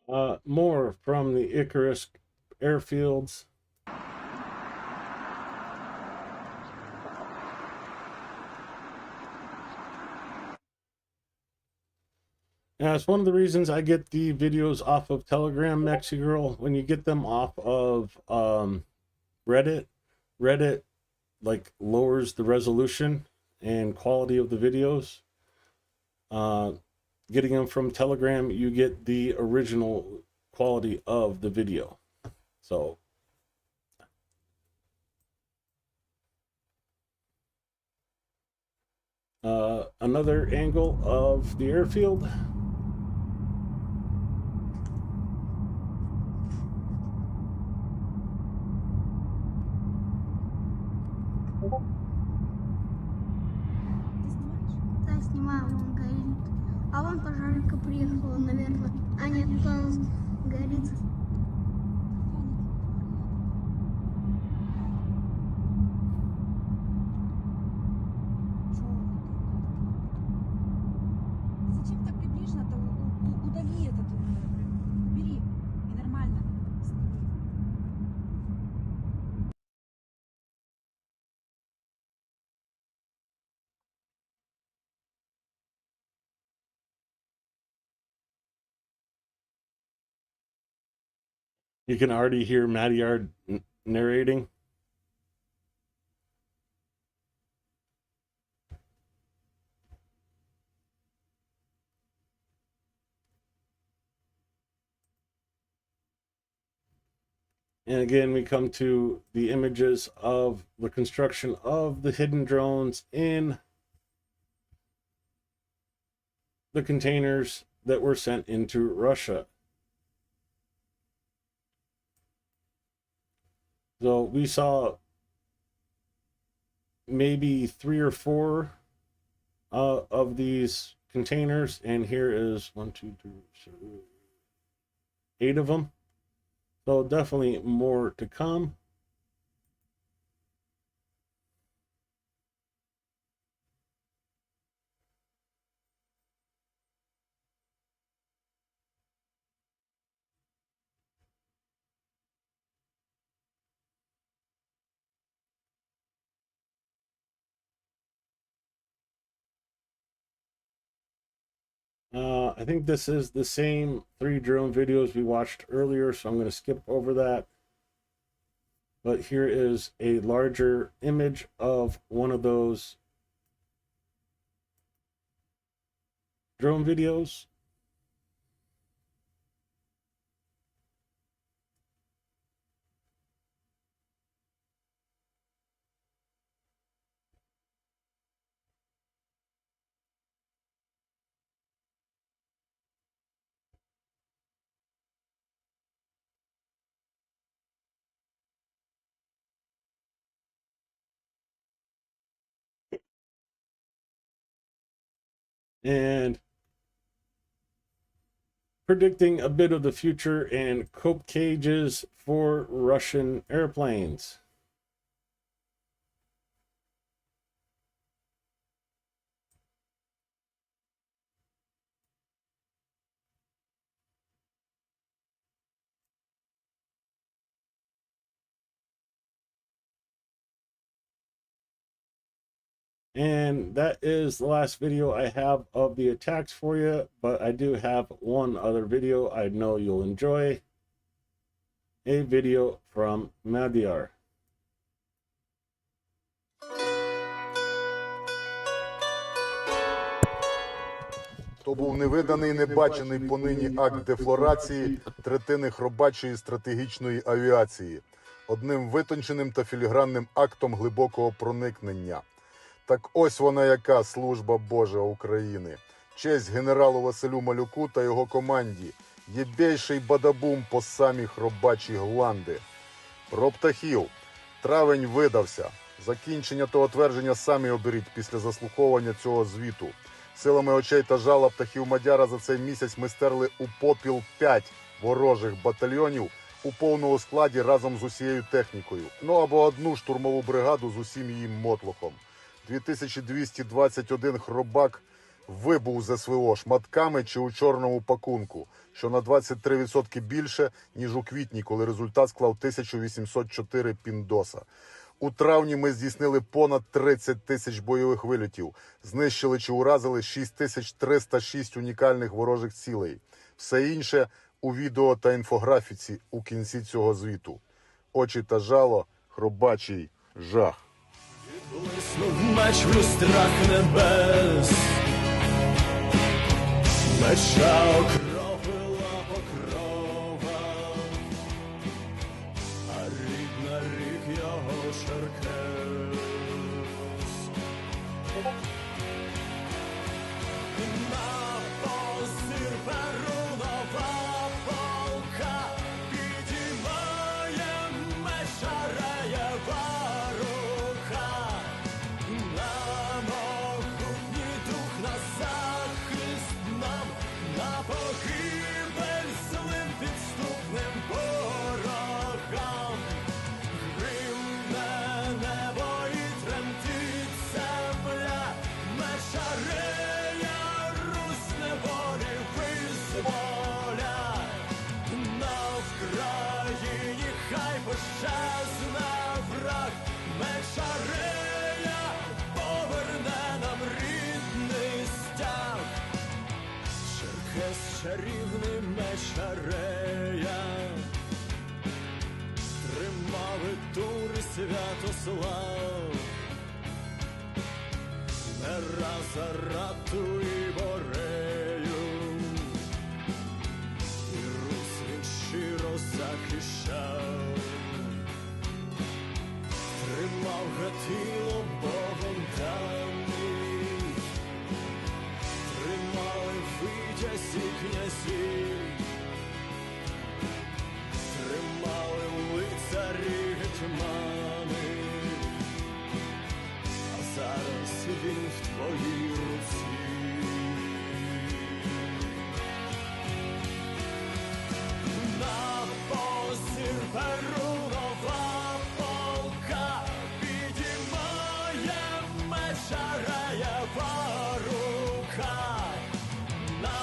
More from the Icarus airfields. And it's one of the reasons I get the videos off of Telegram, Mexigirl. When you get them off of Reddit like lowers the resolution and quality of the videos. Getting them from Telegram, you get the original quality of the video. So another angle of the airfield. Да, снимаю, он горит. А вон пожарка приехала, наверное. А нет, он горит. Зачем так приближенно-то? Удали этот, убери. И нормально сними. You can already hear Maddie narrating. And again, we come to the images of the construction of the hidden drones in the containers that were sent into Russia. So we saw maybe 3 or 4 of these containers, and here is 1, 2, 3, 4, 8 of them. So definitely more to come. I think this is the same 3 drone videos we watched earlier, so I'm going to skip over that. But here is a larger image of one of those drone videos. And predicting a bit of the future and cope cages for Russian airplanes. And that is the last video I have of the attacks for you, but I do have one other video I know you'll enjoy. A video from Madiar. То був невиданий, небачений понині акт дефлорації третини хробачої стратегічної авіації, одним витонченим та філігранним актом глибокого проникнення. Так ось вона яка служба Божа України. Честь генералу Василю Малюку та його команді. Єбейший бадабум по самі хробачі гланди. Про птахів. Травень видався. Закінчення того твердження самі оберіть після заслуховування цього звіту. Силами очей та жала птахів Мадяра за цей місяць ми стерли у попіл 5 ворожих батальйонів у повному складі разом з усією технікою. Ну або одну штурмову бригаду з усім її мотлохом. 2221 хробак вибув з СВО шматками чи у чорному пакунку, що на 23% більше, ніж у квітні, коли результат склав 1804 піндоса. У травні ми здійснили понад 30 тисяч бойових вильотів, знищили чи уразили 6306 унікальних ворожих цілей. Все інше у відео та інфографіці у кінці цього звіту. Очі та жало, хробачий жах. Блиснув меч в люстрах небес, меча окропила покрова, а рідна рік його Черкес. На позір перунова полка підіймає меча Реєва рука. На могутній дух, на захист нам, на погибель злим підступним ворогам. Гримне небо і тремтить земля, меча Рея Русь неволі визволя. На Вкраїні хай пощезне враг, меча Рея поверне нам рідний стяг. Черкес чарівний меча Рея тримав і Тур і Святослав, не раз Арату і Борею, і Русь він щиро захищав. Тримав Гатило Богом даний, тримали витязі князі, тримали лицарі гетьмани, а зараз він в твоїй руці. На позір перунова полка підіймає меча Реєва рука. На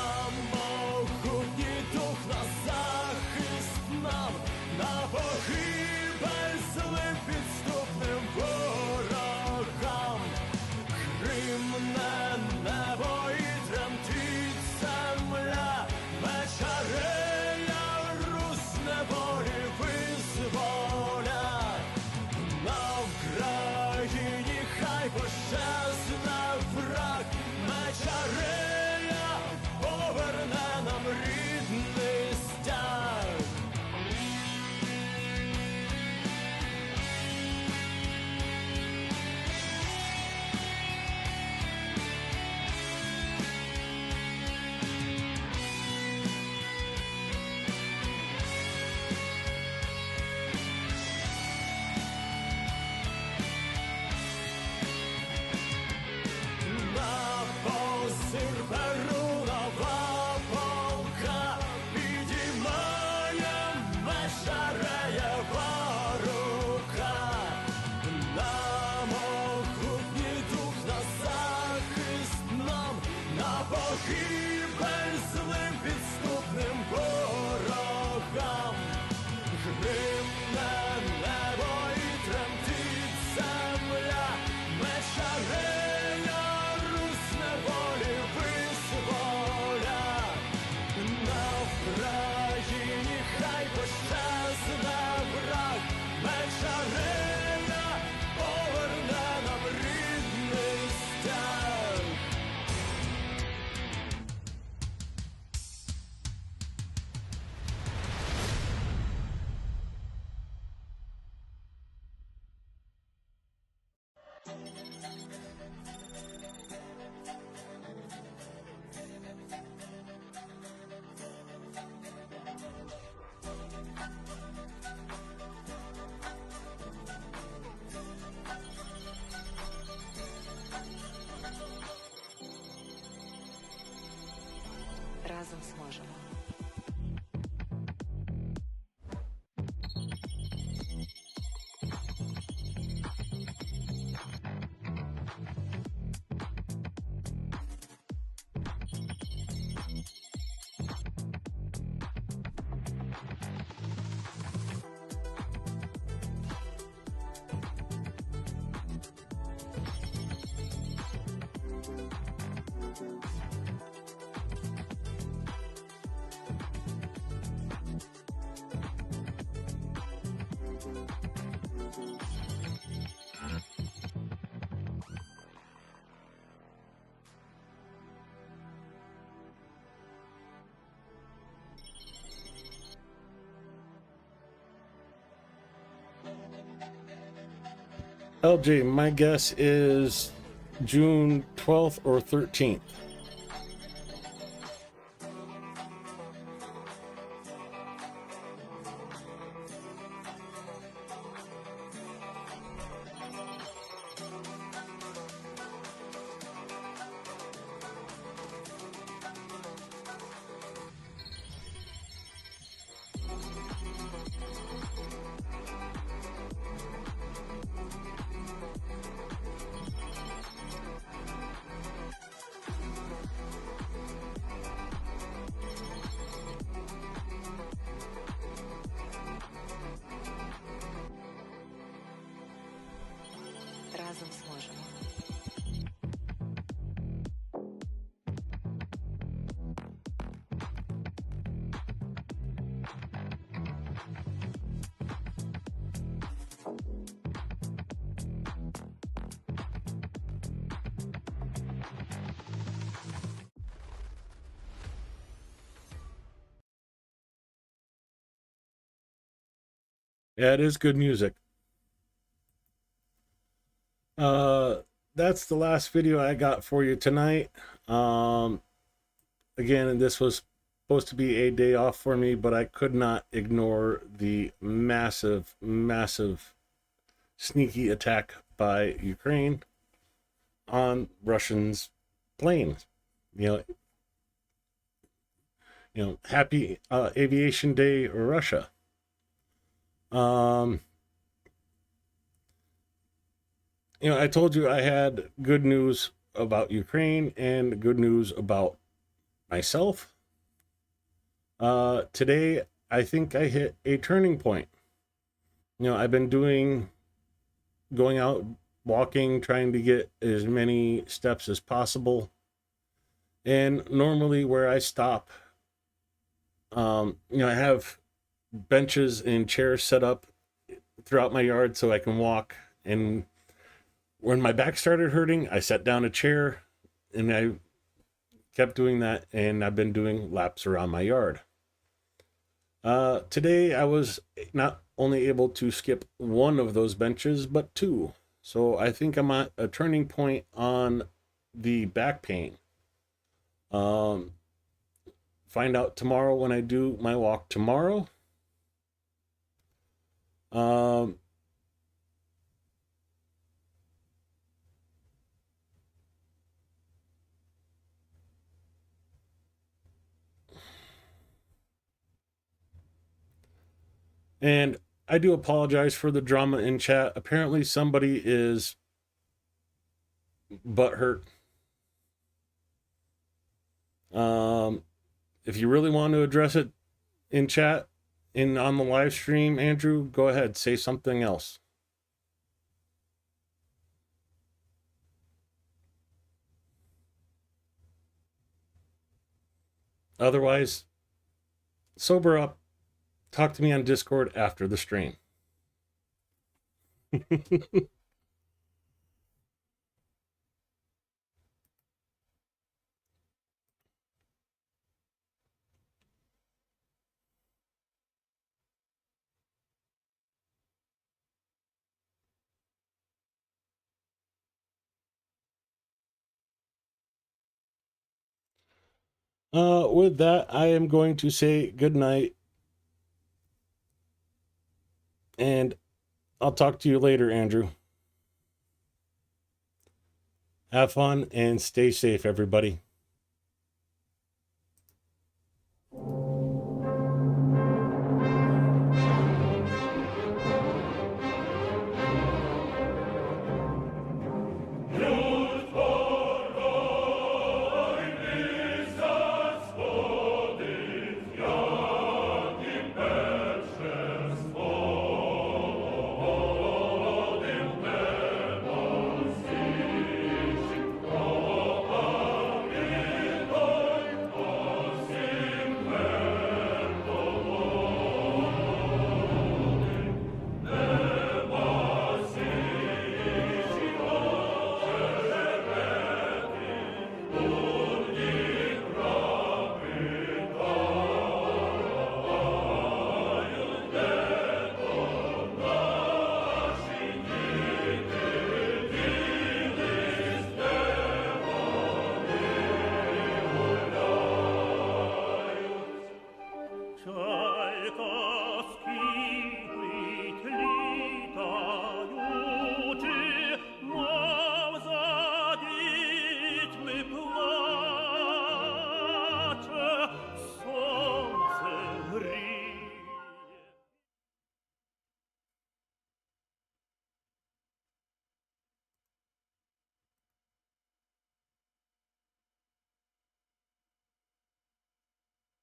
могутній дух, на захист нам, на погибель злим підступним ворогам. Гримне небо і тремтить земля, меча Рея Русь неволі визволя. На Вкраїні хай пощезне враг, меча Рея поверне нам рідний стяг. На позір перунова полка підіймає меча Реєва рука. На могутній дух, на захист нам, на погибель злим підступним ворогам. Гримне небо і тремтить земля, меча Рея Русь неволі визволя. На Вкраїні хай пощезне враг, меча Рея поверне нам рідний стяг. Разом зможемо. LJ, my guess is June 12th or 13th. Разом зможемо. Yeah, it is good music. That's the last video I got for you tonight. Again, this was supposed to be a day off for me, but I could not ignore the massive sneaky attack by Ukraine on Russians' planes. You know, happy Aviation Day, Russia. You know, I told you I had good news about Ukraine and good news about myself. Today, I think I hit a turning point. You know, I've been going out, walking, trying to get as many steps as possible. And normally where I stop, you know, I have benches and chairs set up throughout my yard so I can walk. And when my back started hurting, I set down a chair and I kept doing that, and I've been doing laps around my yard. Today I was not only able to skip one of those benches, but two. So I think I'm at a turning point on the back pain. Find out tomorrow when I do my walk tomorrow. And I do apologize for the drama in chat. Apparently somebody is butthurt. If you really want to address it in chat, on the live stream, Andrew, go ahead, say something else. Otherwise, sober up. Talk to me on Discord after the stream. With that, I am going to say good night. And I'll talk to you later, Andrew. Have fun and stay safe, everybody. далеко